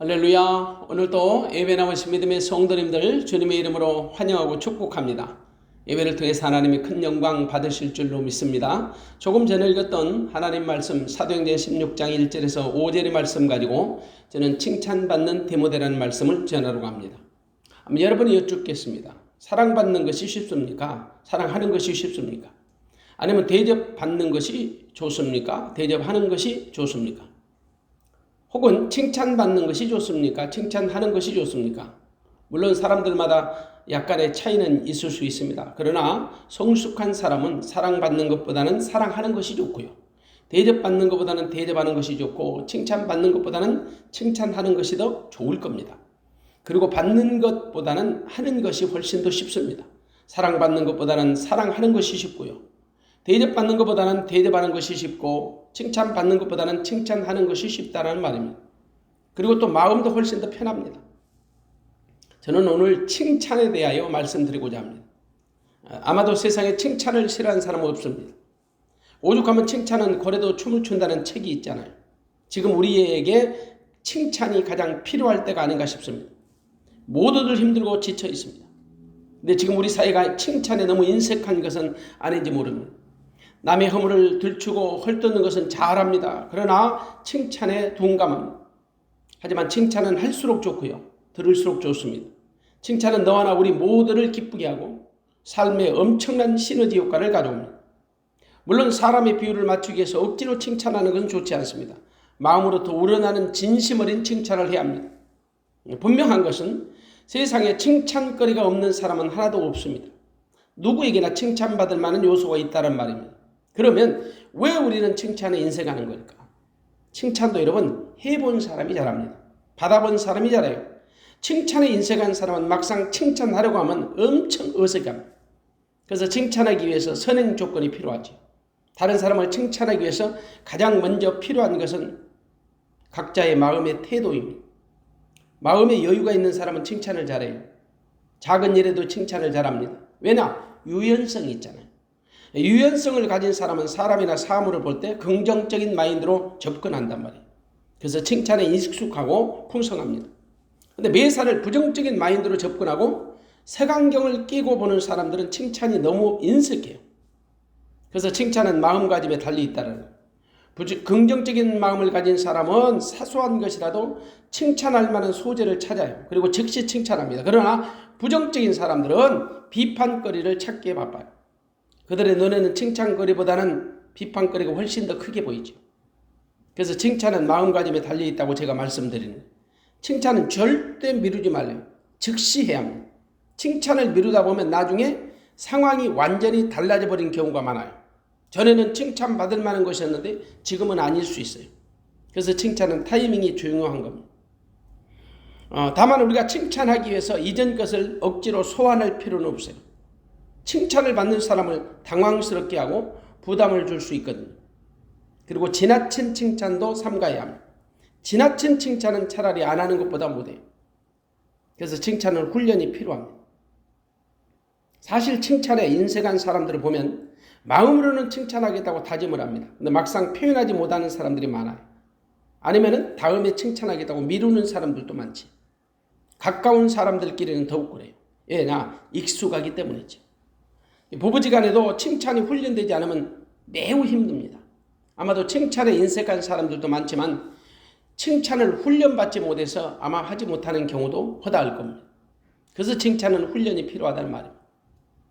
할렐루야. 오늘도 예배 나오신 믿음의 성도님들 주님의 이름으로 환영하고 축복합니다. 예배를 통해서 하나님의 큰 영광 받으실 줄로 믿습니다. 조금 전에 읽었던 하나님 말씀 사도행전 16장 1절에서 5절의 말씀 가지고 저는 칭찬받는 디모데라는 말씀을 전하려고 합니다. 여러분이 여쭙겠습니다. 사랑받는 것이 쉽습니까? 사랑하는 것이 쉽습니까? 아니면 대접받는 것이 좋습니까? 대접하는 것이 좋습니까? 혹은 칭찬받는 것이 좋습니까? 칭찬하는 것이 좋습니까? 물론 사람들마다 약간의 차이는 있을 수 있습니다. 그러나 성숙한 사람은 사랑받는 것보다는 사랑하는 것이 좋고요. 대접받는 것보다는 대접하는 것이 좋고 칭찬받는 것보다는 칭찬하는 것이 더 좋을 겁니다. 그리고 받는 것보다는 하는 것이 훨씬 더 쉽습니다. 사랑받는 것보다는 사랑하는 것이 쉽고요. 대접받는 것보다는 대접하는 것이 쉽고 칭찬받는 것보다는 칭찬하는 것이 쉽다는 말입니다. 그리고 또 마음도 훨씬 더 편합니다. 저는 오늘 칭찬에 대하여 말씀드리고자 합니다. 아마도 세상에 칭찬을 싫어하는 사람은 없습니다. 오죽하면 칭찬은 고래도 춤을 춘다는 책이 있잖아요. 지금 우리에게 칭찬이 가장 필요할 때가 아닌가 싶습니다. 모두들 힘들고 지쳐 있습니다. 근데 지금 우리 사회가 칭찬에 너무 인색한 것은 아닌지 모릅니다. 남의 허물을 들추고 헐뜯는 것은 잘합니다. 그러나 칭찬에 둔감합니다. 하지만 칭찬은 할수록 좋고요. 들을수록 좋습니다. 칭찬은 너와 나 우리 모두를 기쁘게 하고 삶에 엄청난 시너지 효과를 가져옵니다. 물론 사람의 비율을 맞추기 위해서 억지로 칭찬하는 것은 좋지 않습니다. 마음으로부터 우러나는 진심 어린 칭찬을 해야 합니다. 분명한 것은 세상에 칭찬거리가 없는 사람은 하나도 없습니다. 누구에게나 칭찬받을 만한 요소가 있다는 말입니다. 그러면 왜 우리는 칭찬에 인색하는 걸까? 칭찬도 여러분 해본 사람이 잘합니다. 받아본 사람이 잘해요. 칭찬에 인색한 사람은 막상 칭찬하려고 하면 엄청 어색합니다. 그래서 칭찬하기 위해서 선행 조건이 필요하죠. 다른 사람을 칭찬하기 위해서 가장 먼저 필요한 것은 각자의 마음의 태도입니다. 마음에 여유가 있는 사람은 칭찬을 잘해요. 작은 일에도 칭찬을 잘합니다. 왜냐? 유연성이 있잖아요. 유연성을 가진 사람은 사람이나 사물을 볼 때 긍정적인 마인드로 접근한단 말이에요. 그래서 칭찬에 익숙하고 풍성합니다. 근데 매사를 부정적인 마인드로 접근하고 색안경을 끼고 보는 사람들은 칭찬이 너무 인색해요. 그래서 칭찬은 마음가짐에 달려 있다는 거예요. 긍정적인 마음을 가진 사람은 사소한 것이라도 칭찬할 만한 소재를 찾아요. 그리고 즉시 칭찬합니다. 그러나 부정적인 사람들은 비판거리를 찾기에 바빠요. 그들의 눈에는 칭찬거리보다는 비판거리가 훨씬 더 크게 보이죠. 그래서 칭찬은 마음가짐에 달려있다고 제가 말씀드리는 거예요. 칭찬은 절대 미루지 말래요. 즉시 해야 합니다. 칭찬을 미루다 보면 나중에 상황이 완전히 달라져 버린 경우가 많아요. 전에는 칭찬받을 만한 것이었는데 지금은 아닐 수 있어요. 그래서 칭찬은 타이밍이 중요한 겁니다. 다만 우리가 칭찬하기 위해서 이전 것을 억지로 소환할 필요는 없어요. 칭찬을 받는 사람을 당황스럽게 하고 부담을 줄 수 있거든요. 그리고 지나친 칭찬도 삼가야 합니다. 지나친 칭찬은 차라리 안 하는 것보다 못해요. 그래서 칭찬은 훈련이 필요합니다. 사실 칭찬에 인색한 사람들을 보면 마음으로는 칭찬하겠다고 다짐을 합니다. 근데 막상 표현하지 못하는 사람들이 많아요. 아니면은 다음에 칭찬하겠다고 미루는 사람들도 많지. 가까운 사람들끼리는 더욱 그래요. 왜냐? 익숙하기 때문이지. 부부지간에도 칭찬이 훈련되지 않으면 매우 힘듭니다. 아마도 칭찬에 인색한 사람들도 많지만 칭찬을 훈련받지 못해서 아마 하지 못하는 경우도 허다할 겁니다. 그래서 칭찬은 훈련이 필요하다는 말입니다.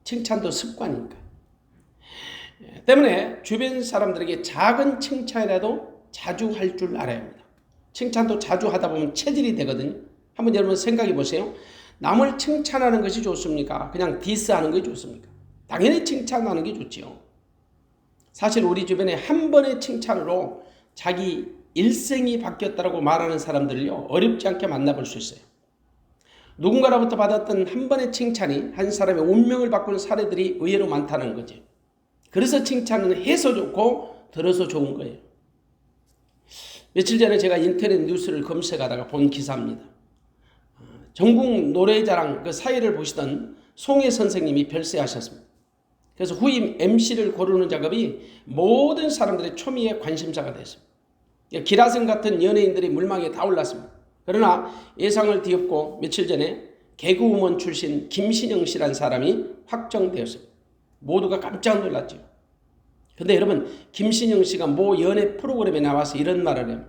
칭찬도 습관이니까. 때문에 주변 사람들에게 작은 칭찬이라도 자주 할 줄 알아야 합니다. 칭찬도 자주 하다 보면 체질이 되거든요. 한번 여러분 생각해 보세요. 남을 칭찬하는 것이 좋습니까? 그냥 디스하는 것이 좋습니까? 당연히 칭찬하는 게 좋지요. 사실 우리 주변에 한 번의 칭찬으로 자기 일생이 바뀌었다고 말하는 사람들을요, 어렵지 않게 만나볼 수 있어요. 누군가로부터 받았던 한 번의 칭찬이 한 사람의 운명을 바꾸는 사례들이 의외로 많다는 거죠. 그래서 칭찬은 해서 좋고 들어서 좋은 거예요. 며칠 전에 제가 인터넷 뉴스를 검색하다가 본 기사입니다. 전국 노래자랑 그 사회를 보시던 송혜 선생님이 별세하셨습니다. 그래서 후임 MC를 고르는 작업이 모든 사람들의 초미의 관심사가 됐습니다. 기라성 같은 연예인들이 물망에 다 올랐습니다. 그러나 예상을 뒤엎고 며칠 전에 개그우먼 출신 김신영 씨란 사람이 확정되었습니다. 모두가 깜짝 놀랐죠. 근데 여러분, 김신영 씨가 모 연예 프로그램에 나와서 이런 말을 해요.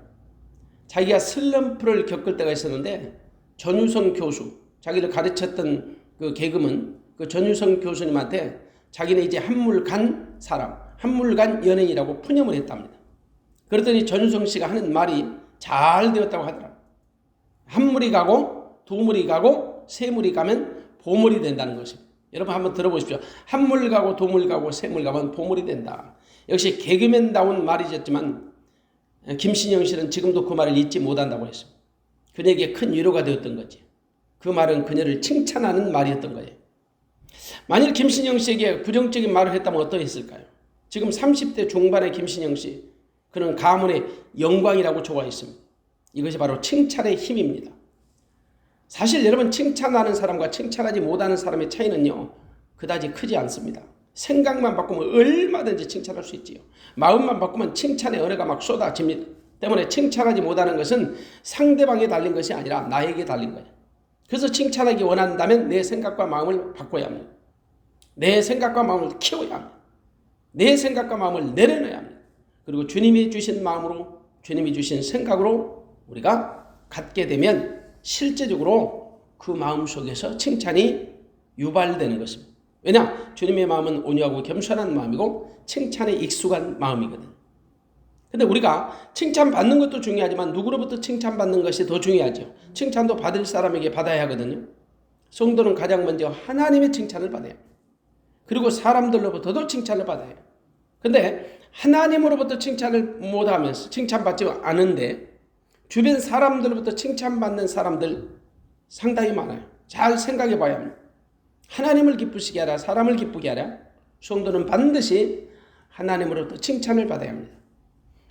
자기가 슬럼프를 겪을 때가 있었는데 전유성 교수, 자기를 가르쳤던 그 개그맨 그 전유성 교수님한테 자기는 이제 한물간 사람, 한물간 연예인이라고 푸념을 했답니다. 그랬더니 전유성 씨가 하는 말이 잘 되었다고 하더라고요. 한물이 가고 두물이 가고 세물이 가면 보물이 된다는 것입니다. 여러분 한번 들어보십시오. 한물 가고 두물 가고 세물 가면 보물이 된다. 역시 개그맨다운 말이었지만 김신영 씨는 지금도 그 말을 잊지 못한다고 했습니다. 그녀에게 큰 위로가 되었던 거지. 그 말은 그녀를 칭찬하는 말이었던 거예요. 만일 김신영 씨에게 부정적인 말을 했다면 어떠했을까요? 지금 30대 중반의 김신영 씨, 그는 가문의 영광이라고 좋아했습니다. 이것이 바로 칭찬의 힘입니다. 사실 여러분, 칭찬하는 사람과 칭찬하지 못하는 사람의 차이는요, 그다지 크지 않습니다. 생각만 바꾸면 얼마든지 칭찬할 수 있지요. 마음만 바꾸면 칭찬의 은혜가 막 쏟아집니다. 때문에 칭찬하지 못하는 것은 상대방에 달린 것이 아니라 나에게 달린 거예요. 그래서 칭찬하기 원한다면 내 생각과 마음을 바꿔야 합니다. 내 생각과 마음을 키워야 합니다. 내 생각과 마음을 내려놔야 합니다. 그리고 주님이 주신 마음으로, 주님이 주신 생각으로 우리가 갖게 되면 실제적으로 그 마음 속에서 칭찬이 유발되는 것입니다. 왜냐? 주님의 마음은 온유하고 겸손한 마음이고 칭찬에 익숙한 마음이거든요. 근데 우리가 칭찬받는 것도 중요하지만 누구로부터 칭찬받는 것이 더 중요하죠. 칭찬도 받을 사람에게 받아야 하거든요. 성도는 가장 먼저 하나님의 칭찬을 받아야 합니다. 그리고 사람들로부터도 칭찬을 받아야 해요. 근데 하나님으로부터 칭찬을 못하면서 칭찬받지 않은데 주변 사람들로부터 칭찬받는 사람들 상당히 많아요. 잘 생각해 봐야 합니다. 하나님을 기쁘시게 하라, 사람을 기쁘게 하라. 성도는 반드시 하나님으로부터 칭찬을 받아야 합니다.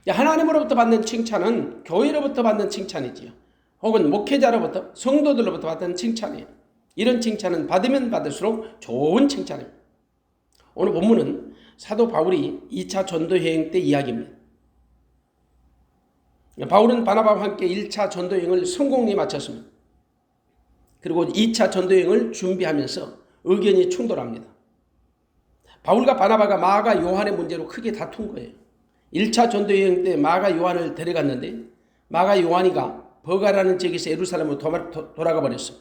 하나님으로부터 받는 칭찬은 교회로부터 받는 칭찬이지요. 혹은 목회자로부터, 성도들로부터 받는 칭찬이에요. 이런 칭찬은 받으면 받을수록 좋은 칭찬입니다. 오늘 본문은 사도 바울이 2차 전도여행 때 이야기입니다. 바울은 바나바와 함께 1차 전도여행을 성공리에 마쳤습니다. 그리고 2차 전도여행을 준비하면서 의견이 충돌합니다. 바울과 바나바가 마가 요한의 문제로 크게 다툰 거예요. 1차 전도여행 때 마가 요한을 데려갔는데 마가 요한이가 버가라는 지역에서 예루살렘으로 돌아가 버렸어요.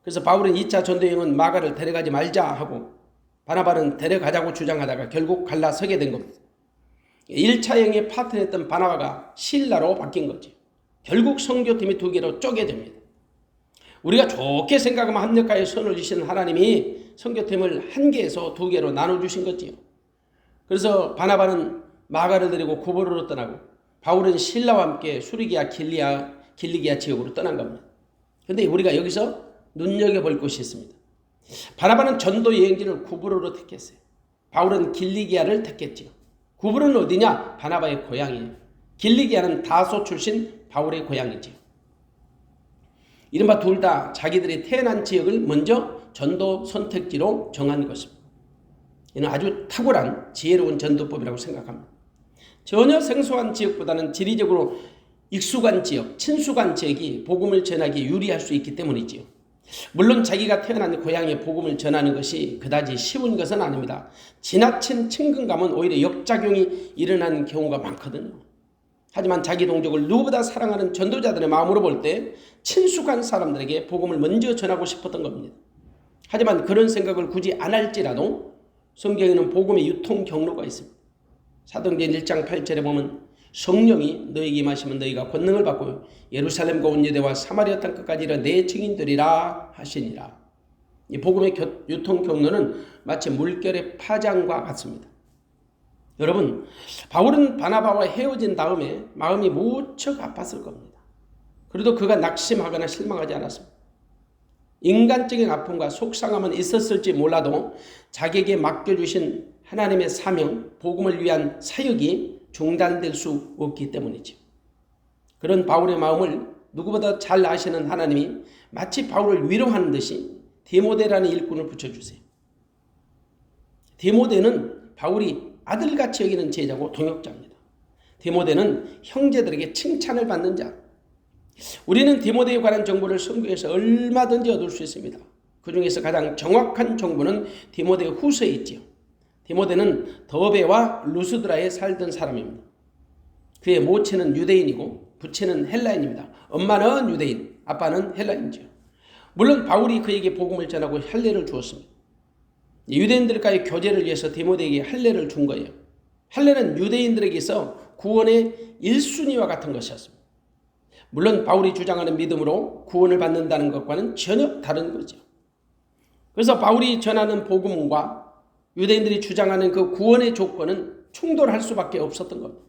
그래서 바울은 2차 전도여행은 마가를 데려가지 말자 하고 바나바는 데려가자고 주장하다가 결국 갈라서게 된 겁니다. 1차 여행에 파트너였던 바나바가 실라로 바뀐 거지. 결국 선교팀이 두 개로 쪼개 됩니다. 우리가 좋게 생각하면 합력하여 선을 주신 하나님이 선교팀을 한 개에서 두 개로 나눠주신 거지요. 그래서 바나바는 마가를 데리고 구브로로 떠나고 바울은 실라와 함께 수리기아 길리기아 지역으로 떠난 겁니다. 그런데 우리가 여기서 눈여겨볼 것이 있습니다. 바나바는 전도 여행지를 구브로로 택했어요. 바울은 길리기아를 택했지요. 구브로는 어디냐? 바나바의 고향이에요. 길리기아는 다소 출신 바울의 고향이지요. 이른바 둘 다 자기들이 태어난 지역을 먼저 전도 선택지로 정한 것입니다. 이는 아주 탁월한 지혜로운 전도법이라고 생각합니다. 전혀 생소한 지역보다는 지리적으로 익숙한 지역, 친숙한 지역이 복음을 전하기에 유리할 수 있기 때문이지요. 물론 자기가 태어난 고향에 복음을 전하는 것이 그다지 쉬운 것은 아닙니다. 지나친 친근감은 오히려 역작용이 일어나는 경우가 많거든요. 하지만 자기 동족을 누구보다 사랑하는 전도자들의 마음으로 볼 때 친숙한 사람들에게 복음을 먼저 전하고 싶었던 겁니다. 하지만 그런 생각을 굳이 안 할지라도 성경에는 복음의 유통 경로가 있습니다. 사도행전 1장 8절에 보면 성령이 너희에게 임하시면 너희가 권능을 받고 예루살렘과 온 유대와 사마리아 땅 끝까지 이르러 내 증인되리라 하시니라. 이 복음의 유통 경로는 마치 물결의 파장과 같습니다. 여러분, 바울은 바나바와 헤어진 다음에 마음이 무척 아팠을 겁니다. 그래도 그가 낙심하거나 실망하지 않았습니다. 인간적인 아픔과 속상함은 있었을지 몰라도 자기에게 맡겨주신 하나님의 사명, 복음을 위한 사역이 중단될 수 없기 때문이죠. 그런 바울의 마음을 누구보다 잘 아시는 하나님이 마치 바울을 위로하는 듯이 디모데라는 일꾼을 붙여주세요. 디모데는 바울이 아들같이 여기는 제자고 동역자입니다. 디모데는 형제들에게 칭찬을 받는 자, 우리는 디모데에 관한 정보를 성경에서 얼마든지 얻을 수 있습니다. 그 중에서 가장 정확한 정보는 디모데 후서에 있지요. 디모데는 더베와 루스드라에 살던 사람입니다. 그의 모체는 유대인이고 부체는 헬라인입니다. 엄마는 유대인, 아빠는 헬라인이죠. 물론 바울이 그에게 복음을 전하고 할례를 주었습니다. 유대인들과의 교제를 위해서 디모데에게 할례를 준 거예요. 할례는 유대인들에게서 구원의 1순위와 같은 것이었습니다. 물론 바울이 주장하는 믿음으로 구원을 받는다는 것과는 전혀 다른 거죠. 그래서 바울이 전하는 복음과 유대인들이 주장하는 그 구원의 조건은 충돌할 수밖에 없었던 겁니다.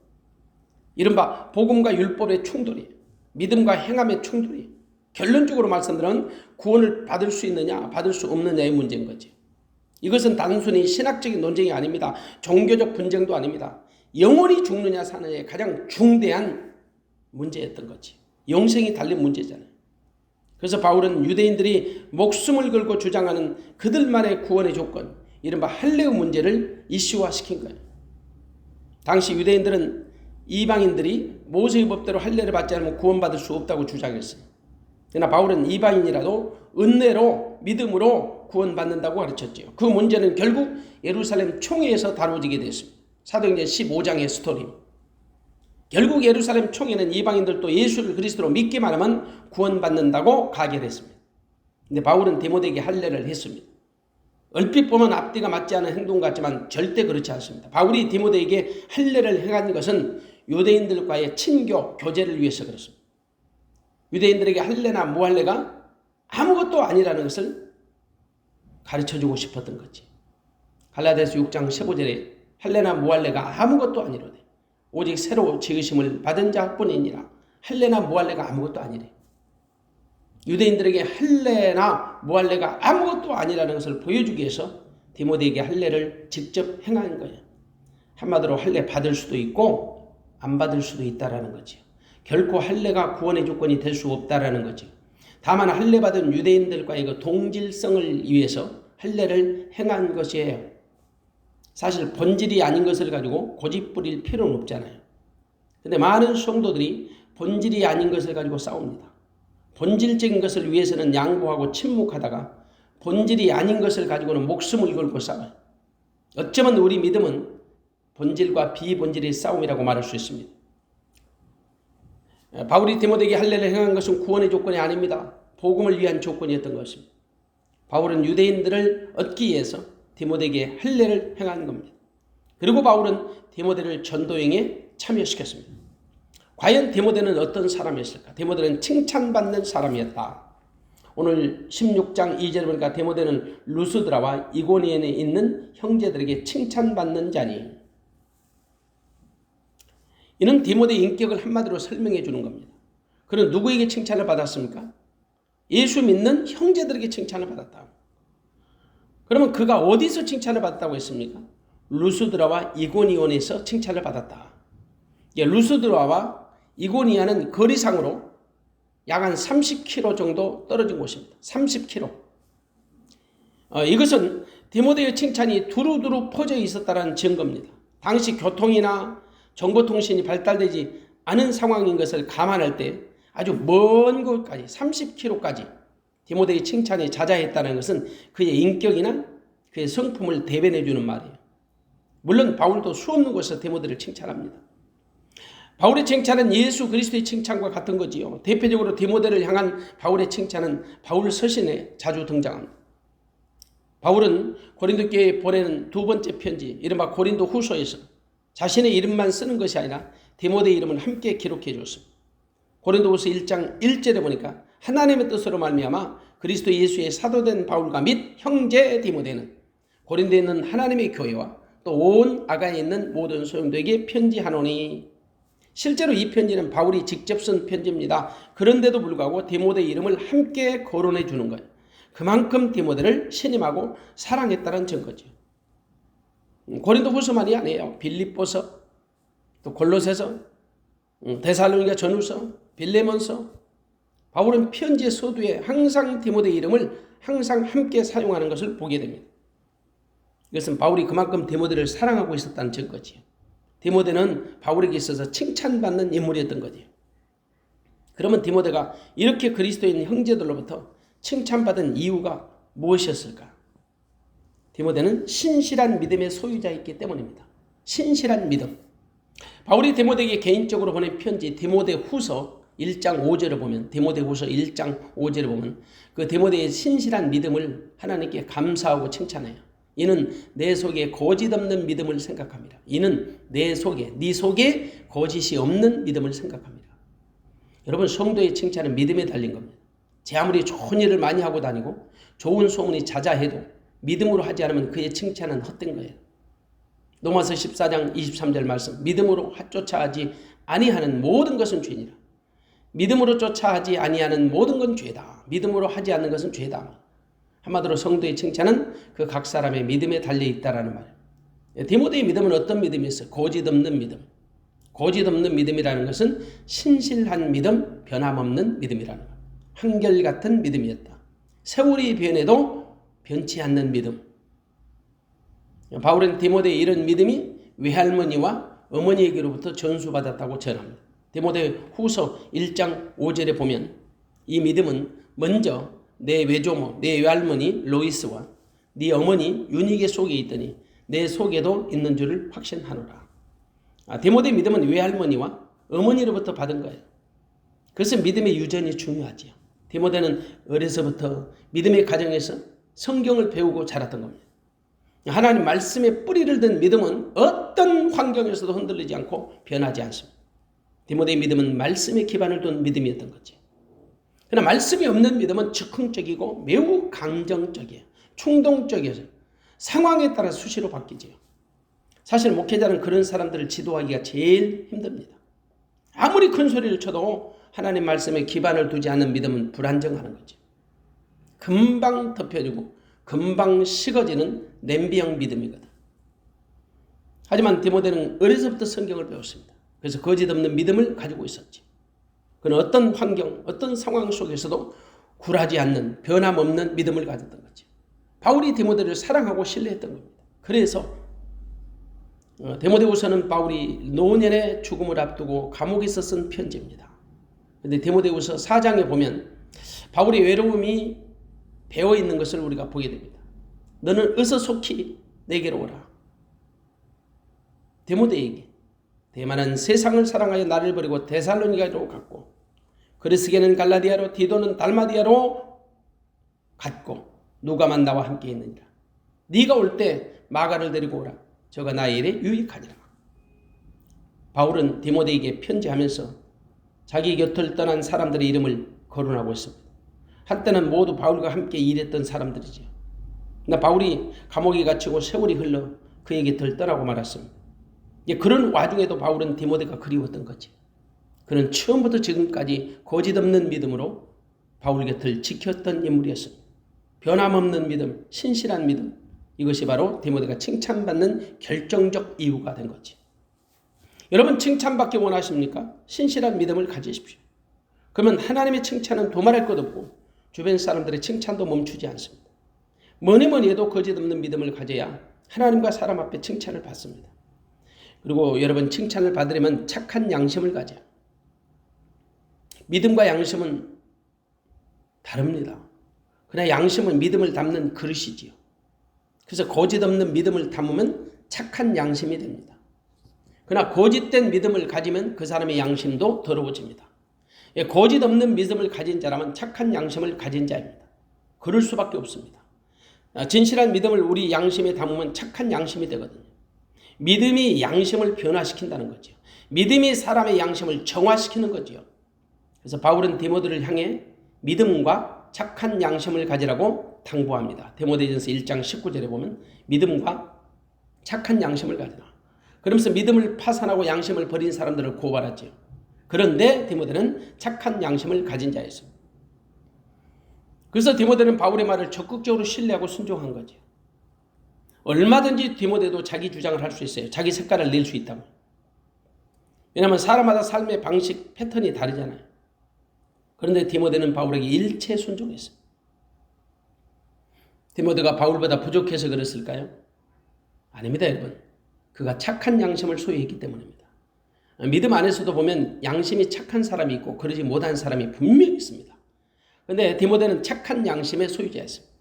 이른바 복음과 율법의 충돌이에요. 믿음과 행함의 충돌이에요. 결론적으로 말씀드리면 구원을 받을 수 있느냐 받을 수 없느냐의 문제인 거지. 이것은 단순히 신학적인 논쟁이 아닙니다. 종교적 분쟁도 아닙니다. 영원히 죽느냐 사느냐의 가장 중대한 문제였던 거지. 영생이 달린 문제잖아요. 그래서 바울은 유대인들이 목숨을 걸고 주장하는 그들만의 구원의 조건, 이른바 할례의 문제를 이슈화시킨 거예요. 당시 유대인들은 이방인들이 모세의 법대로 할례를 받지 않으면 구원받을 수 없다고 주장했어요. 그러나 바울은 이방인이라도 은혜로 믿음으로 구원받는다고 가르쳤죠. 그 문제는 결국 예루살렘 총회에서 다뤄지게 됐습니다. 사도행전 15장의 스토리. 결국 예루살렘 총회는 이방인들도 예수를 그리스도로 믿기만 하면 구원받는다고 가결했습니다. 근데 바울은 디모데에게 할례를 했습니다. 얼핏 보면 앞뒤가 맞지 않은 행동 같지만 절대 그렇지 않습니다. 바울이 디모데에게 할례를 행한 것은 유대인들과의 친교, 교제를 위해서 그렇습니다. 유대인들에게 할례나 무할례가 아무것도 아니라는 것을 가르쳐주고 싶었던 거지. 갈라디아서 6장 15절에 할례나 무할례가 아무것도 아니로되 오직 새로 지으심을 받은 자뿐이니라. 할례나 무할례가 아무것도 아니래. 유대인들에게 할례나 무할례가 아무것도 아니라는 것을 보여주기 위해서 디모데에게 할례를 직접 행한 거예요. 한마디로 할례 받을 수도 있고 안 받을 수도 있다라는 거죠. 결코 할례가 구원의 조건이 될 수 없다라는 거죠. 다만 할례 받은 유대인들과의 그 동질성을 위해서 할례를 행한 것이에요. 사실 본질이 아닌 것을 가지고 고집 부릴 필요는 없잖아요. 근데 많은 성도들이 본질이 아닌 것을 가지고 싸웁니다. 본질적인 것을 위해서는 양보하고 침묵하다가 본질이 아닌 것을 가지고는 목숨을 걸고 싸워요. 어쩌면 우리 믿음은 본질과 비본질의 싸움이라고 말할 수 있습니다. 바울이 디모데에게 할례를 행한 것은 구원의 조건이 아닙니다. 복음을 위한 조건이었던 것입니다. 바울은 유대인들을 얻기 위해서 디모데에게 할례를 행한 겁니다. 그리고 바울은 디모데를 전도행에 참여시켰습니다. 과연 디모데는 어떤 사람이었을까? 디모데는 칭찬받는 사람이었다. 오늘 16장 2절을 보니까 디모데는 루스드라와 이고니온에 있는 형제들에게 칭찬받는 자니. 이는 디모데의 인격을 한마디로 설명해 주는 겁니다. 그는 누구에게 칭찬을 받았습니까? 예수 믿는 형제들에게 칭찬을 받았다. 그러면 그가 어디서 칭찬을 받았다고 했습니까? 루스드라와 이고니온에서 칭찬을 받았다. 루스드라와 이고니아는 거리상으로 약 한 30km 정도 떨어진 곳입니다. 30km. 이것은 디모데의 칭찬이 두루두루 퍼져 있었다는 증거입니다. 당시 교통이나 정보통신이 발달되지 않은 상황인 것을 감안할 때 아주 먼 곳까지 30km까지 디모데의 칭찬이 자자했다는 것은 그의 인격이나 그의 성품을 대변해 주는 말이에요. 물론 바울도 수없는 곳에서 디모데를 칭찬합니다. 바울의 칭찬은 예수 그리스도의 칭찬과 같은 거지요. 대표적으로 디모데를 향한 바울의 칭찬은 바울 서신에 자주 등장합니다. 바울은 고린도 교회에 보내는 두 번째 편지, 이른바 고린도 후서에서 자신의 이름만 쓰는 것이 아니라 디모데의 이름을 함께 기록해 줬습니다. 고린도후서 1장 1절에 보니까 하나님의 뜻으로 말미암아 그리스도 예수의 사도된 바울과 및 형제 디모데는 고린도에 있는 하나님의 교회와 또 온 아가에 있는 모든 소용도에게 편지하노니. 실제로 이 편지는 바울이 직접 쓴 편지입니다. 그런데도 불구하고 디모데의 이름을 함께 거론해 주는 거예요. 그만큼 디모데를 신임하고 사랑했다는 증거죠. 고린도 후서만이 아니에요. 빌립보서, 또 골로새서, 데살로니가 전후서, 빌레몬서. 바울은 편지의 서두에 항상 디모데의 이름을 항상 함께 사용하는 것을 보게 됩니다. 이것은 바울이 그만큼 디모데를 사랑하고 있었다는 증거지요. 디모데는 바울에게 있어서 칭찬받는 인물이었던 거지요. 그러면 디모데가 이렇게 그리스도인 형제들로부터 칭찬받은 이유가 무엇이었을까? 디모데는 신실한 믿음의 소유자였기 때문입니다. 신실한 믿음. 바울이 디모데에게 개인적으로 보낸 편지 디모데후서 1장 5절을 보면 디모데후서 1장 5절을 보면 그 디모데의 신실한 믿음을 하나님께 감사하고 칭찬해요. 이는 내 속에 거짓 없는 믿음을 생각합니다. 이는 네 속에 거짓이 없는 믿음을 생각합니다. 여러분, 성도의 칭찬은 믿음에 달린 겁니다. 제 아무리 좋은 일을 많이 하고 다니고 좋은 소문이 자자해도 믿음으로 하지 않으면 그의 칭찬은 헛된 거예요. 로마서 14장 23절 말씀, 믿음으로 쫓아하지 아니하는 모든 것은 죄니라. 믿음으로 쫓아하지 아니하는 모든 건 죄다. 믿음으로 하지 않는 것은 죄다. 한마디로 성도의 칭찬은 그 각 사람의 믿음에 달려 있다라는 말이에요. 디모데의 믿음은 어떤 믿음이었어요? 거짓 없는 믿음. 거짓 없는 믿음이라는 것은 신실한 믿음, 변함없는 믿음이라는 거예요. 한결같은 믿음이었다. 세월이 변해도 변치 않는 믿음. 바울은 디모데의 이런 믿음이 외할머니와 어머니에게로부터 전수받았다고 전합니다. 디모데 후서 1장 5절에 보면 이 믿음은 먼저 내 외조모, 내 외할머니 로이스와 네 어머니 유니게 속에 있더니 내 속에도 있는 줄을 확신하노라. 디모데 믿음은 외할머니와 어머니로부터 받은 거예요. 그래서 믿음의 유전이 중요하지요. 디모데는 어려서부터 믿음의 가정에서 성경을 배우고 자랐던 겁니다. 하나님 말씀에 뿌리를 든 믿음은 어떤 환경에서도 흔들리지 않고 변하지 않습니다. 디모데의 믿음은 말씀에 기반을 둔 믿음이었던 거지. 그러나 말씀이 없는 믿음은 즉흥적이고 매우 감정적이에요. 충동적이어서 상황에 따라 수시로 바뀌지요. 사실 목회자는 그런 사람들을 지도하기가 제일 힘듭니다. 아무리 큰 소리를 쳐도 하나님 말씀에 기반을 두지 않는 믿음은 불안정하는 거죠. 금방 덮여지고 금방 식어지는 냄비형 믿음이거든. 하지만 디모데는 어려서부터 성경을 배웠습니다. 그래서 거짓 없는 믿음을 가지고 있었지. 그는 어떤 환경, 어떤 상황 속에서도 굴하지 않는 변함없는 믿음을 가졌던 거지. 바울이 디모데를 사랑하고 신뢰했던 겁니다. 그래서 디모데후서는 바울이 노년의 죽음을 앞두고 감옥에서 쓴 편지입니다. 그런데 디모데후서 4장에 보면 바울의 외로움이 배어있는 것을 우리가 보게 됩니다. 너는 어서 속히 내게로 오라. 디모데에게 데마는 세상을 사랑하여 나를 버리고 데살로니가로 갔고 그리스게는 갈라디아로 디도는 달마디아로 갔고 누가만 나와 함께 있느니라. 네가 올 때 마가를 데리고 오라. 저가 나의 일에 유익하니라. 바울은 디모데에게 편지하면서 자기 곁을 떠난 사람들의 이름을 거론하고 있습니다. 한때는 모두 바울과 함께 일했던 사람들이지요. 그러나 바울이 감옥에 갇히고 세월이 흘러 그의 곁을 떠나고 말았습니다. 그런 와중에도 바울은 디모데가 그리웠던 거지. 그는 처음부터 지금까지 거짓 없는 믿음으로 바울 곁을 지켰던 인물이었습니다. 변함없는 믿음, 신실한 믿음, 이것이 바로 디모데가 칭찬받는 결정적 이유가 된 거지. 여러분, 칭찬받기 원하십니까? 신실한 믿음을 가지십시오. 그러면 하나님의 칭찬은 도말할 것 없고 주변 사람들의 칭찬도 멈추지 않습니다. 뭐니 해도 거짓 없는 믿음을 가져야 하나님과 사람 앞에 칭찬을 받습니다. 그리고 여러분, 칭찬을 받으려면 착한 양심을 가져야. 믿음과 양심은 다릅니다. 그러나 양심은 믿음을 담는 그릇이지요. 그래서 거짓 없는 믿음을 담으면 착한 양심이 됩니다. 그러나 거짓된 믿음을 가지면 그 사람의 양심도 더러워집니다. 거짓 없는 믿음을 가진 자라면 착한 양심을 가진 자입니다. 그럴 수밖에 없습니다. 진실한 믿음을 우리 양심에 담으면 착한 양심이 되거든요. 믿음이 양심을 변화시킨다는 거죠. 믿음이 사람의 양심을 정화시키는 거죠. 그래서 바울은 디모데를 향해 믿음과 착한 양심을 가지라고 당부합니다. 디모데전서 1장 19절에 보면 믿음과 착한 양심을 가지라. 그러면서 믿음을 파산하고 양심을 버린 사람들을 고발하죠. 그런데 디모데는 착한 양심을 가진 자였습니다. 그래서 디모데는 바울의 말을 적극적으로 신뢰하고 순종한 거죠. 얼마든지 디모데도 자기 주장을 할 수 있어요. 자기 색깔을 낼 수 있다고. 왜냐하면 사람마다 삶의 방식, 패턴이 다르잖아요. 그런데 디모데는 바울에게 일체 순종했어요. 디모데가 바울보다 부족해서 그랬을까요? 아닙니다, 여러분. 그가 착한 양심을 소유했기 때문입니다. 믿음 안에서도 보면 양심이 착한 사람이 있고 그러지 못한 사람이 분명히 있습니다. 그런데 디모데는 착한 양심의 소유자였습니다.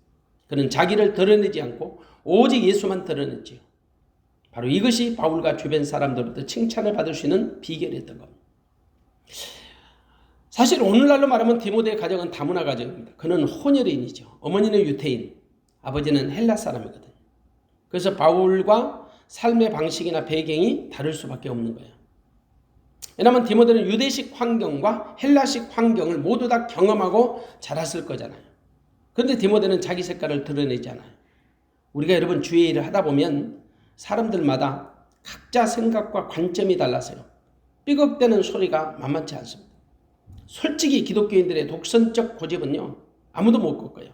그는 자기를 드러내지 않고 오직 예수만 드러냈지요. 바로 이것이 바울과 주변 사람들로부터 칭찬을 받을 수 있는 비결이었던 겁니다. 사실 오늘날로 말하면 디모데의 가정은 다문화 가정입니다. 그는 혼혈인이죠. 어머니는 유태인, 아버지는 헬라 사람이거든요. 그래서 바울과 삶의 방식이나 배경이 다를 수밖에 없는 거예요. 왜냐하면 디모데는 유대식 환경과 헬라식 환경을 모두 다 경험하고 자랐을 거잖아요. 그런데 디모데는 자기 색깔을 드러내지 않아요. 우리가 여러분 주의 일을 하다 보면 사람들마다 각자 생각과 관점이 달라서요. 삐걱대는 소리가 만만치 않습니다. 솔직히 기독교인들의 독선적 고집은요. 아무도 못 꺾어요.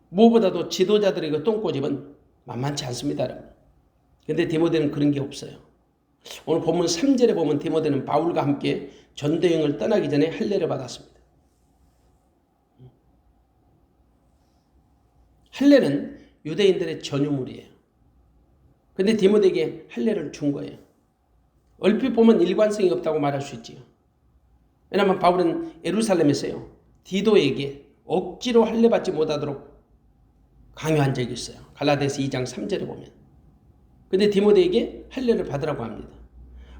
무엇보다도 지도자들의 그 똥고집은 만만치 않습니다. 여러분. 그런데 디모데는 그런 게 없어요. 오늘 본문 3절에 보면 디모데는 바울과 함께 전도여행을 떠나기 전에 할례를 받았습니다. 할례는 유대인들의 전유물이에요. 그런데 디모데에게 할례를 준 거예요. 얼핏 보면 일관성이 없다고 말할 수 있지요. 왜냐하면 바울은 예루살렘에서요. 디도에게 억지로 할례 받지 못하도록 강요한 적이 있어요. 갈라디아서 2장 3절에 보면. 그런데 디모데에게 할례를 받으라고 합니다.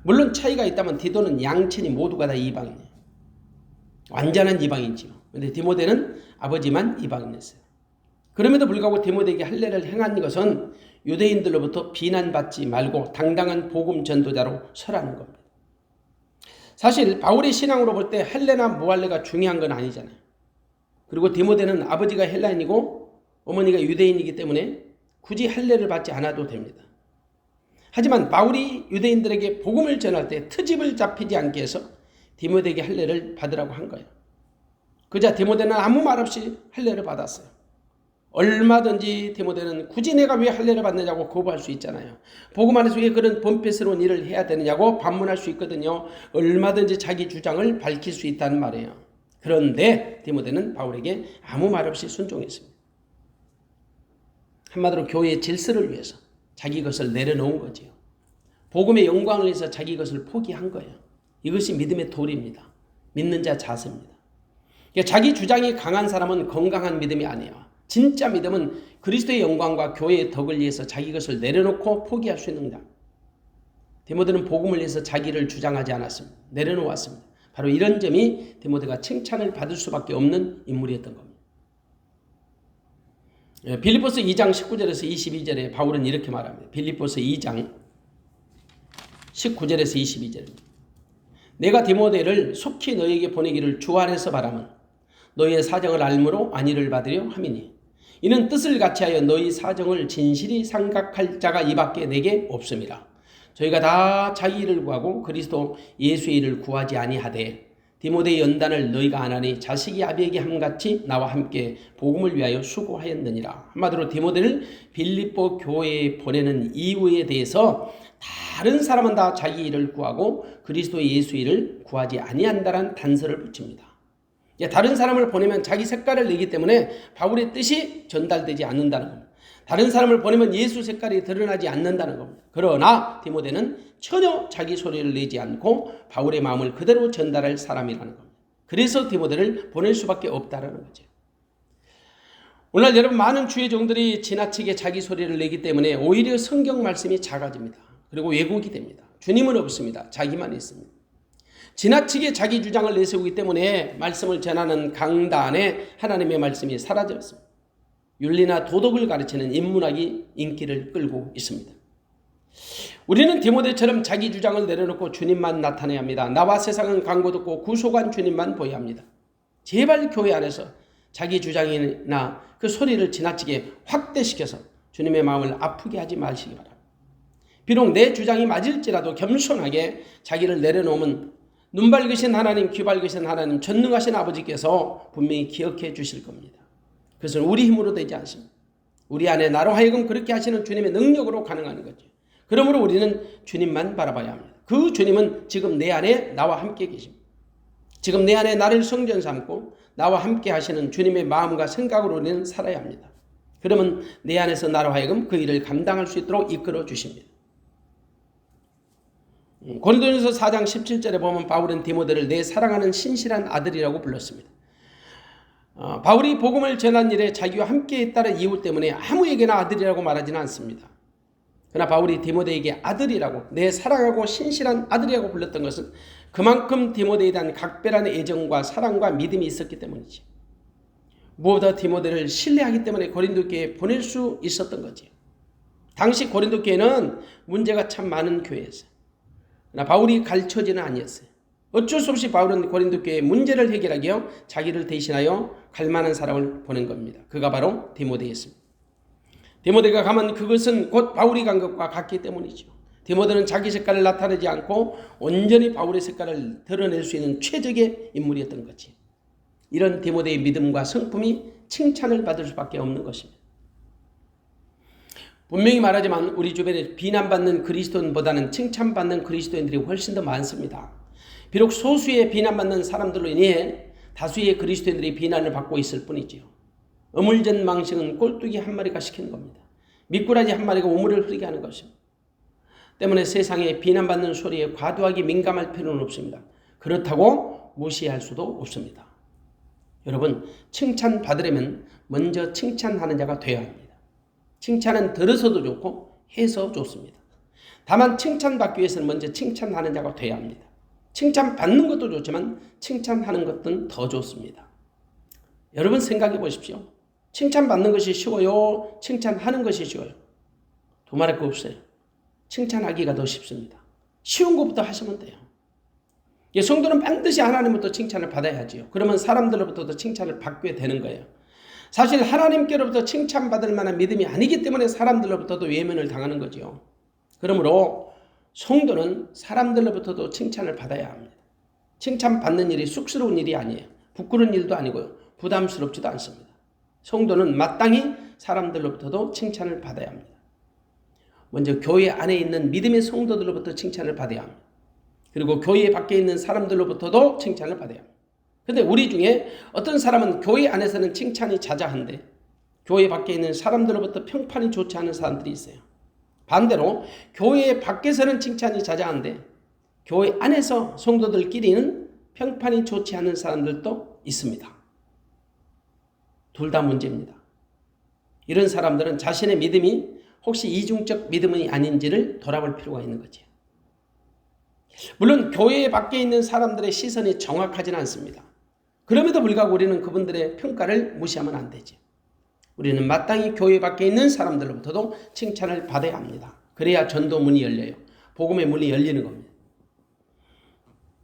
물론 차이가 있다면 디도는 양친이 모두가 다 이방인이에요. 완전한 이방인이지요. 그런데 디모데는 아버지만 이방인이었어요. 그럼에도 불구하고 디모데에게 할례를 행한 것은 유대인들로부터 비난받지 말고 당당한 복음 전도자로 서라는 겁니다. 사실 바울의 신앙으로 볼 때 할례나 무할례가 중요한 건 아니잖아요. 그리고 디모데는 아버지가 헬라인이고 어머니가 유대인이기 때문에 굳이 할례를 받지 않아도 됩니다. 하지만 바울이 유대인들에게 복음을 전할 때 트집을 잡히지 않게 해서 디모데에게 할례를 받으라고 한 거예요. 그자 디모데는 아무 말 없이 할례를 받았어요. 얼마든지 디모데는 굳이 내가 왜 할례를 받느냐고 거부할 수 있잖아요. 복음 안에서 왜 그런 범패스러운 일을 해야 되느냐고 반문할 수 있거든요. 얼마든지 자기 주장을 밝힐 수 있다는 말이에요. 그런데 디모데는 바울에게 아무 말 없이 순종했습니다. 한마디로 교회의 질서를 위해서 자기 것을 내려놓은 거지요. 복음의 영광을 위해서 자기 것을 포기한 거예요. 이것이 믿음의 도리입니다. 믿는 자 자세입니다. 자기 주장이 강한 사람은 건강한 믿음이 아니에요. 진짜 믿음은 그리스도의 영광과 교회의 덕을 위해서 자기 것을 내려놓고 포기할 수 있는 자. 디모데는 복음을 위해서 자기를 주장하지 않았습니다. 내려놓았습니다. 바로 이런 점이 디모데가 칭찬을 받을 수밖에 없는 인물이었던 겁니다. 빌립보서 2장 19절에서 22절에 바울은 이렇게 말합니다. 빌립보서 2장 19절에서 22절입니다. 내가 디모데를 속히 너에게 보내기를 주 안에서 바라면 너희의 사정을 알므로 안위를 받으려 함이니 이는 뜻을 같이하여 너희 사정을 진실이 생각할 자가 이밖에 내게 없음이라. 저희가 다 자기 일을 구하고 그리스도 예수의 일을 구하지 아니하되 디모데의 연단을 너희가 안 하니 자식이 아비에게 함같이 나와 함께 복음을 위하여 수고하였느니라. 한마디로 디모데를 빌립보 교회에 보내는 이유에 대해서 다른 사람은 다 자기 일을 구하고 그리스도 예수의 일을 구하지 아니한다는 단서를 붙입니다. 다른 사람을 보내면 자기 색깔을 내기 때문에 바울의 뜻이 전달되지 않는다는 겁니다. 다른 사람을 보내면 예수 색깔이 드러나지 않는다는 겁니다. 그러나 디모데는 전혀 자기 소리를 내지 않고 바울의 마음을 그대로 전달할 사람이라는 겁니다. 그래서 디모데를 보낼 수밖에 없다는 거죠. 오늘 여러분 많은 주의 종들이 지나치게 자기 소리를 내기 때문에 오히려 성경 말씀이 작아집니다. 그리고 왜곡이 됩니다. 주님은 없습니다. 자기만 있습니다. 지나치게 자기 주장을 내세우기 때문에 말씀을 전하는 강단에 하나님의 말씀이 사라졌습니다. 윤리나 도덕을 가르치는 인문학이 인기를 끌고 있습니다. 우리는 디모데처럼 자기 주장을 내려놓고 주님만 나타내야 합니다. 나와 세상은 광고 듣고 구속한 주님만 보여야 합니다. 제발 교회 안에서 자기 주장이나 그 소리를 지나치게 확대시켜서 주님의 마음을 아프게 하지 마시기 바랍니다. 비록 내 주장이 맞을지라도 겸손하게 자기를 내려놓으면 눈 밝으신 하나님, 귀 밝으신 하나님, 전능하신 아버지께서 분명히 기억해 주실 겁니다. 그것은 우리 힘으로 되지 않습니다. 우리 안에 나로 하여금 그렇게 하시는 주님의 능력으로 가능한 거죠. 그러므로 우리는 주님만 바라봐야 합니다. 그 주님은 지금 내 안에 나와 함께 계십니다. 지금 내 안에 나를 성전 삼고 나와 함께 하시는 주님의 마음과 생각으로 우리는 살아야 합니다. 그러면 내 안에서 나로 하여금 그 일을 감당할 수 있도록 이끌어 주십니다. 고린도전서 4장 17절에 보면 바울은 디모데를 내 사랑하는 신실한 아들이라고 불렀습니다. 바울이 복음을 전한 일에 자기와 함께 있다는 이유 때문에 아무에게나 아들이라고 말하지는 않습니다. 그러나 바울이 디모데에게 아들이라고, 내 사랑하고 신실한 아들이라고 불렀던 것은 그만큼 디모데에 대한 각별한 애정과 사랑과 믿음이 있었기 때문이지. 무엇보다 디모데를 신뢰하기 때문에 고린도 교회에 보낼 수 있었던 거지. 당시 고린도 교회는 문제가 참 많은 교회였어요. 그러나 바울이 가르쳐지는 아니었어요. 어쩔 수 없이 바울은 고린도 교회의 문제를 해결하기 위해 자기를 대신하여 갈 만한 사람을 보낸 겁니다. 그가 바로 디모데였습니다. 디모데가 가면 그것은 곧 바울이 간 것과 같기 때문이죠. 디모데는 자기 색깔을 나타내지 않고 온전히 바울의 색깔을 드러낼 수 있는 최적의 인물이었던 거지. 이런 디모데의 믿음과 성품이 칭찬을 받을 수밖에 없는 것입니다. 분명히 말하지만 우리 주변에 비난받는 그리스도인보다는 칭찬받는 그리스도인들이 훨씬 더 많습니다. 비록 소수의 비난받는 사람들로 인해 다수의 그리스도인들이 비난을 받고 있을 뿐이지요. 어물전망식은 꼴뚜기 한 마리가 시키는 겁니다. 미꾸라지 한 마리가 우물을 흐리게 하는 것입니다. 때문에 세상에 비난받는 소리에 과도하게 민감할 필요는 없습니다. 그렇다고 무시할 수도 없습니다. 여러분, 칭찬받으려면 먼저 칭찬하는 자가 되어야 합니다. 칭찬은 들어서도 좋고 해서 좋습니다. 다만 칭찬받기 위해서는 먼저 칭찬하는 자가 되어야 합니다. 칭찬받는 것도 좋지만 칭찬하는 것은 더 좋습니다. 여러분 생각해 보십시오. 칭찬받는 것이 쉬워요? 칭찬하는 것이 쉬워요? 두말할 거 없어요. 칭찬하기가 더 쉽습니다. 쉬운 것부터 하시면 돼요. 성도는 반드시 하나님부터 칭찬을 받아야 하지요. 그러면 사람들로부터도 칭찬을 받게 되는 거예요. 사실 하나님께로부터 칭찬받을 만한 믿음이 아니기 때문에 사람들로부터도 외면을 당하는 거죠. 그러므로 성도는 사람들로부터도 칭찬을 받아야 합니다. 칭찬받는 일이 쑥스러운 일이 아니에요. 부끄러운 일도 아니고요. 부담스럽지도 않습니다. 성도는 마땅히 사람들로부터도 칭찬을 받아야 합니다. 먼저 교회 안에 있는 믿음의 성도들로부터 칭찬을 받아야 합니다. 그리고 교회 밖에 있는 사람들로부터도 칭찬을 받아야 합니다. 그런데 우리 중에 어떤 사람은 교회 안에서는 칭찬이 자자한데 교회 밖에 있는 사람들로부터 평판이 좋지 않은 사람들이 있어요. 반대로 교회 밖에서는 칭찬이 자자한데 교회 안에서 성도들끼리는 평판이 좋지 않은 사람들도 있습니다. 둘 다 문제입니다. 이런 사람들은 자신의 믿음이 혹시 이중적 믿음이 아닌지를 돌아볼 필요가 있는 거죠. 물론 교회 밖에 있는 사람들의 시선이 정확하지는 않습니다. 그럼에도 불구하고 우리는 그분들의 평가를 무시하면 안 되죠. 우리는 마땅히 교회 밖에 있는 사람들로부터도 칭찬을 받아야 합니다. 그래야 전도 문이 열려요. 복음의 문이 열리는 겁니다.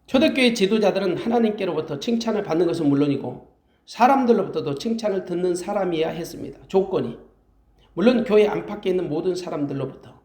초대교회 지도자들은 하나님께로부터 칭찬을 받는 것은 물론이고 사람들로부터도 칭찬을 듣는 사람이어야 했습니다. 조건이. 물론 교회 안팎에 있는 모든 사람들로부터.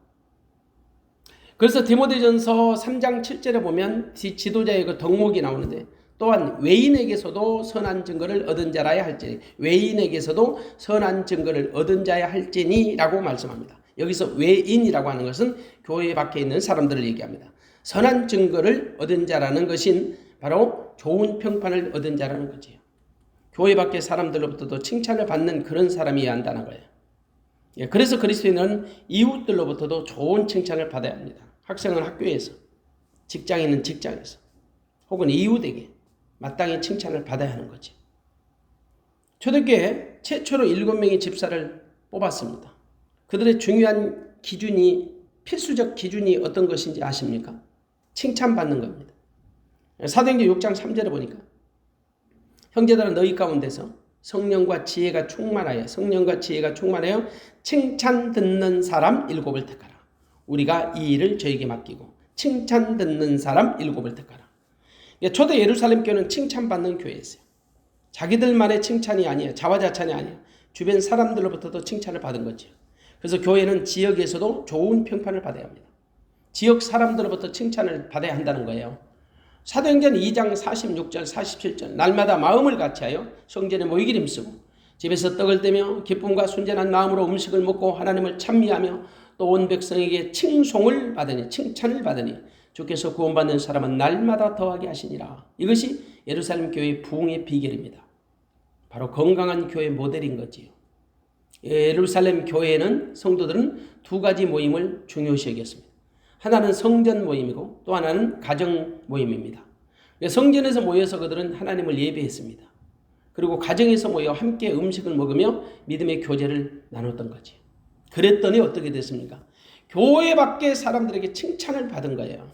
그래서 디모데전서 3장 7절에 보면 지도자의 그 덕목이 나오는데 또한 외인에게서도 선한 증거를 얻은 자라야 할지니 외인에게서도 선한 증거를 얻은 자야 할지니 라고 말씀합니다. 여기서 외인이라고 하는 것은 교회 밖에 있는 사람들을 얘기합니다. 선한 증거를 얻은 자라는 것인 바로 좋은 평판을 얻은 자라는 거지요. 교회 밖의 사람들로부터도 칭찬을 받는 그런 사람이어야 한다는 거예요. 그래서 그리스도인은 이웃들로부터도 좋은 칭찬을 받아야 합니다. 학생은 학교에서, 직장인은 직장에서, 혹은 이웃에게 마땅히 칭찬을 받아야 하는 거지. 초대교회 최초로 7명의 집사를 뽑았습니다. 그들의 중요한 기준이, 필수적 기준이 어떤 것인지 아십니까? 칭찬받는 겁니다. 사도행전 6장 3절에 보니까 형제들아 너희 가운데서 성령과 지혜가 충만하여 칭찬 듣는 사람 7을 택하라. 우리가 이 일을 저에게 맡기고 칭찬 듣는 사람 7을 택하라. 초대 예루살렘 교회는 칭찬받는 교회였어요. 자기들만의 칭찬이 아니에요. 자화자찬이 아니에요. 주변 사람들로부터도 칭찬을 받은 거죠. 그래서 교회는 지역에서도 좋은 평판을 받아야 합니다. 지역 사람들로부터 칭찬을 받아야 한다는 거예요. 사도행전 2장 46절 47절 날마다 마음을 같이하여 성전에 모이기를 힘쓰고 집에서 떡을 떼며 기쁨과 순전한 마음으로 음식을 먹고 하나님을 찬미하며 또 온 백성에게 칭송을 받으니 칭찬을 받으니 주께서 구원받는 사람은 날마다 더하게 하시니라. 이것이 예루살렘 교회의 부흥의 비결입니다. 바로 건강한 교회 모델인 거지요. 예루살렘 교회에는 성도들은 두 가지 모임을 중요시 여겼습니다. 하나는 성전 모임이고 또 하나는 가정 모임입니다. 성전에서 모여서 그들은 하나님을 예배했습니다. 그리고 가정에서 모여 함께 음식을 먹으며 믿음의 교제를 나눴던 거지. 그랬더니 어떻게 됐습니까? 교회 밖에 사람들에게 칭찬을 받은 거예요.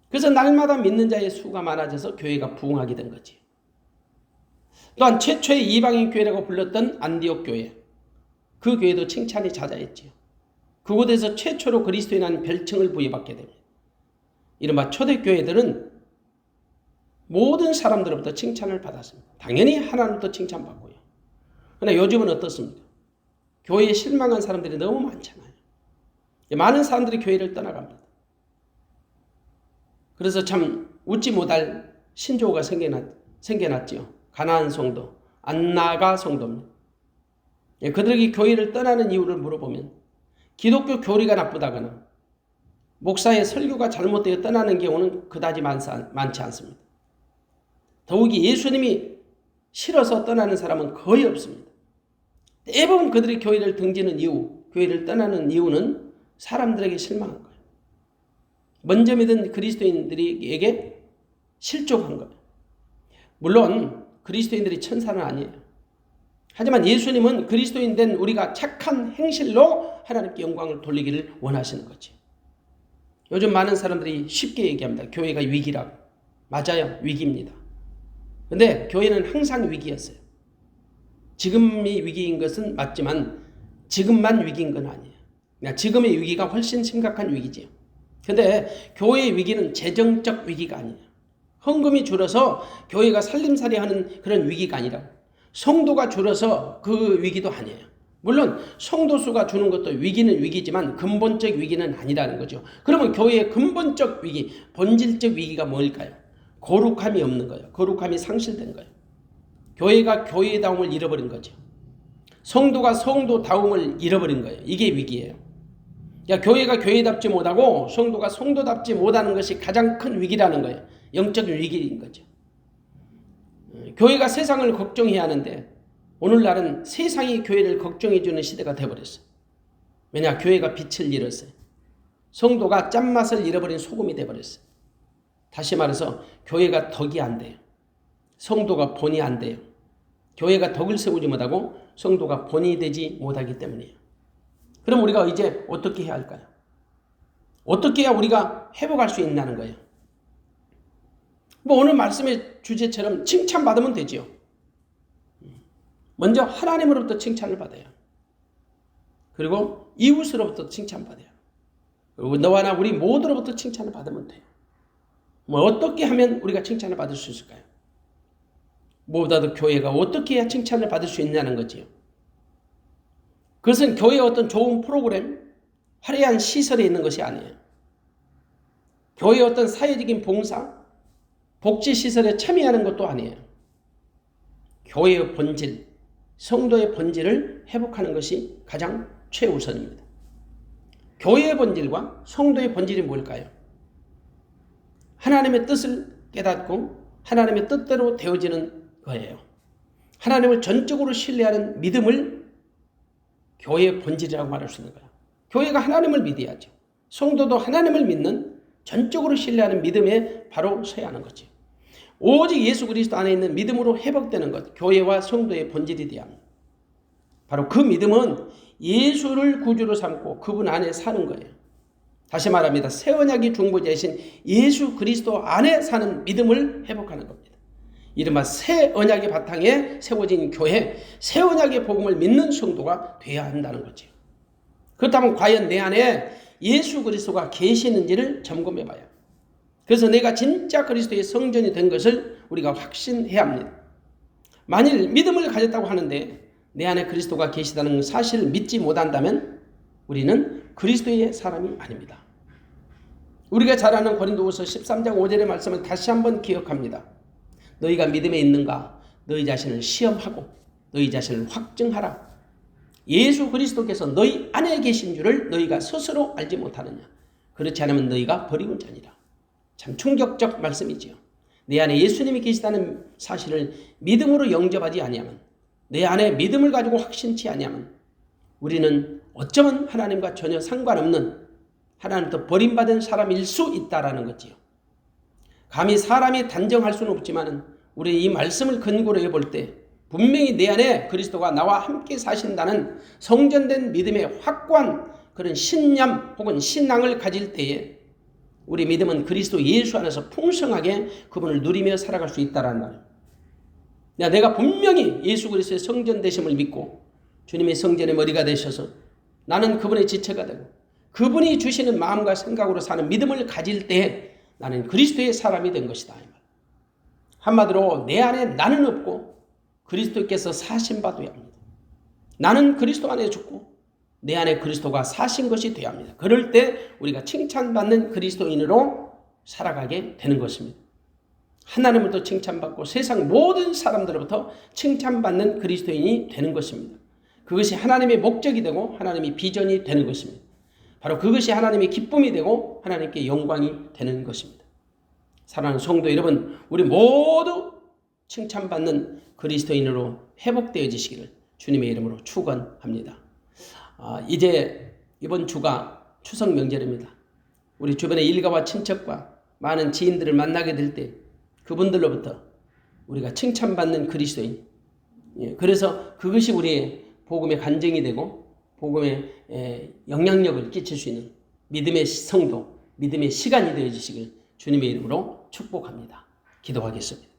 그래서 날마다 믿는 자의 수가 많아져서 교회가 부흥하게 된 거지. 또한 최초의 이방인 교회라고 불렀던 안디옥 교회, 그 교회도 칭찬이 자자했지요. 그곳에서 최초로 그리스도인이라는 별칭을 부여받게 됩니다. 이른바 초대교회들은 모든 사람들로부터 칭찬을 받았습니다. 당연히 하나님부터 칭찬받고요. 그러나 요즘은 어떻습니까? 교회에 실망한 사람들이 너무 많잖아요. 많은 사람들이 교회를 떠나갑니다. 그래서 참 웃지 못할 신조어가 생겨났지요. 가나안 성도, 안나가 성도입니다. 그들에게 교회를 떠나는 이유를 물어보면 기독교 교리가 나쁘다거나 목사의 설교가 잘못되어 떠나는 경우는 그다지 많지 않습니다. 더욱이 예수님이 싫어서 떠나는 사람은 거의 없습니다. 대부분 그들이 교회를 등지는 이유, 교회를 떠나는 이유는 사람들에게 실망한 거예요. 먼저 믿은 그리스도인들에게 실족한 거예요. 물론 그리스도인들이 천사는 아니에요. 하지만 예수님은 그리스도인 된 우리가 착한 행실로 하나님께 영광을 돌리기를 원하시는 거지. 요즘 많은 사람들이 쉽게 얘기합니다. 교회가 위기라고. 맞아요. 위기입니다. 그런데 교회는 항상 위기였어요. 지금이 위기인 것은 맞지만 지금만 위기인 건 아니에요. 그러니까 지금의 위기가 훨씬 심각한 위기지요. 그런데 교회의 위기는 재정적 위기가 아니에요. 헌금이 줄어서 교회가 살림살이하는 그런 위기가 아니라고. 성도가 줄어서 그 위기도 아니에요. 물론 성도 수가 주는 것도 위기는 위기지만 근본적 위기는 아니라는 거죠. 그러면 교회의 근본적 위기, 본질적 위기가 뭘까요? 거룩함이 없는 거예요. 거룩함이 상실된 거예요. 교회가 교회다움을 잃어버린 거죠. 성도가 성도다움을 잃어버린 거예요. 이게 위기예요. 그러니까 교회가 교회답지 못하고 성도가 성도답지 못하는 것이 가장 큰 위기라는 거예요. 영적 위기인 거죠. 교회가 세상을 걱정해야 하는데 오늘날은 세상이 교회를 걱정해주는 시대가 되어버렸어요. 왜냐? 교회가 빛을 잃었어요. 성도가 짠맛을 잃어버린 소금이 되어버렸어요. 다시 말해서 교회가 덕이 안 돼요. 성도가 본이 안 돼요. 교회가 덕을 세우지 못하고 성도가 본이 되지 못하기 때문이에요. 그럼 우리가 이제 어떻게 해야 할까요? 어떻게 해야 우리가 회복할 수 있냐는 거예요. 오늘 말씀의 주제처럼 칭찬받으면 되지요. 먼저 하나님으로부터 칭찬을 받아요. 그리고 이웃으로부터 칭찬받아요. 그리고 너와 나 우리 모두로부터 칭찬을 받으면 돼요. 어떻게 하면 우리가 칭찬을 받을 수 있을까요? 무엇보다도 교회가 어떻게 해야 칭찬을 받을 수 있냐는 거지요. 그것은 교회의 어떤 좋은 프로그램, 화려한 시설에 있는 것이 아니에요. 교회의 어떤 사회적인 봉사, 복지시설에 참여하는 것도 아니에요. 교회의 본질, 성도의 본질을 회복하는 것이 가장 최우선입니다. 교회의 본질과 성도의 본질이 뭘까요? 하나님의 뜻을 깨닫고 하나님의 뜻대로 되어지는 거예요. 하나님을 전적으로 신뢰하는 믿음을 교회의 본질이라고 말할 수 있는 거예요. 교회가 하나님을 믿어야죠. 성도도 하나님을 믿는 전적으로 신뢰하는 믿음에 바로 서야 하는 거죠. 오직 예수 그리스도 안에 있는 믿음으로 회복되는 것, 교회와 성도의 본질이 되어야 합니다. 바로 그 믿음은 예수를 구주로 삼고 그분 안에 사는 거예요. 다시 말합니다. 새 언약이 중보자이신 예수 그리스도 안에 사는 믿음을 회복하는 겁니다. 이른바 새 언약의 바탕에 세워진 교회, 새 언약의 복음을 믿는 성도가 되어야 한다는 거죠. 그렇다면 과연 내 안에 예수 그리스도가 계시는지를 점검해 봐요. 그래서 내가 진짜 그리스도의 성전이 된 것을 우리가 확신해야 합니다. 만일 믿음을 가졌다고 하는데 내 안에 그리스도가 계시다는 사실을 믿지 못한다면 우리는 그리스도의 사람이 아닙니다. 우리가 잘 아는 고린도후서 13장 5절의 말씀을 다시 한번 기억합니다. 너희가 믿음에 있는가? 너희 자신을 시험하고 너희 자신을 확증하라. 예수 그리스도께서 너희 안에 계신 줄을 너희가 스스로 알지 못하느냐? 그렇지 않으면 너희가 버리운 자니라. 참 충격적 말씀이지요. 내 안에 예수님이 계시다는 사실을 믿음으로 영접하지 아니하면, 내 안에 믿음을 가지고 확신치 아니하면 우리는 어쩌면 하나님과 전혀 상관없는 하나님부터 버림받은 사람일 수 있다라는 거지요. 감히 사람이 단정할 수는 없지만 우리 이 말씀을 근거로 해볼 때 분명히 내 안에 그리스도가 나와 함께 사신다는 성전된 믿음의 확고한 그런 신념 혹은 신앙을 가질 때에 우리 믿음은 그리스도 예수 안에서 풍성하게 그분을 누리며 살아갈 수 있다는 말이에요. 내가 분명히 예수 그리스도의 성전 되심을 믿고 주님의 성전의 머리가 되셔서 나는 그분의 지체가 되고 그분이 주시는 마음과 생각으로 사는 믿음을 가질 때 나는 그리스도의 사람이 된 것이다. 한마디로 내 안에 나는 없고 그리스도께서 사신 바 되어야 합니다. 나는 그리스도 안에 죽고 내 안에 그리스도가 사신 것이 되어야 합니다. 그럴 때 우리가 칭찬받는 그리스도인으로 살아가게 되는 것입니다. 하나님으로부터 칭찬받고 세상 모든 사람들로부터 칭찬받는 그리스도인이 되는 것입니다. 그것이 하나님의 목적이 되고 하나님의 비전이 되는 것입니다. 바로 그것이 하나님의 기쁨이 되고 하나님께 영광이 되는 것입니다. 사랑하는 성도 여러분, 우리 모두 칭찬받는 그리스도인으로 회복되어지시기를 주님의 이름으로 축원합니다. 이제 이번 주가 추석 명절입니다. 우리 주변의 일가와 친척과 많은 지인들을 만나게 될 때 그분들로부터 우리가 칭찬받는 그리스도인, 그래서 그것이 우리의 복음의 간증이 되고 복음의 영향력을 끼칠 수 있는 믿음의 성도, 믿음의 시간이 되어주시길 주님의 이름으로 축복합니다. 기도하겠습니다.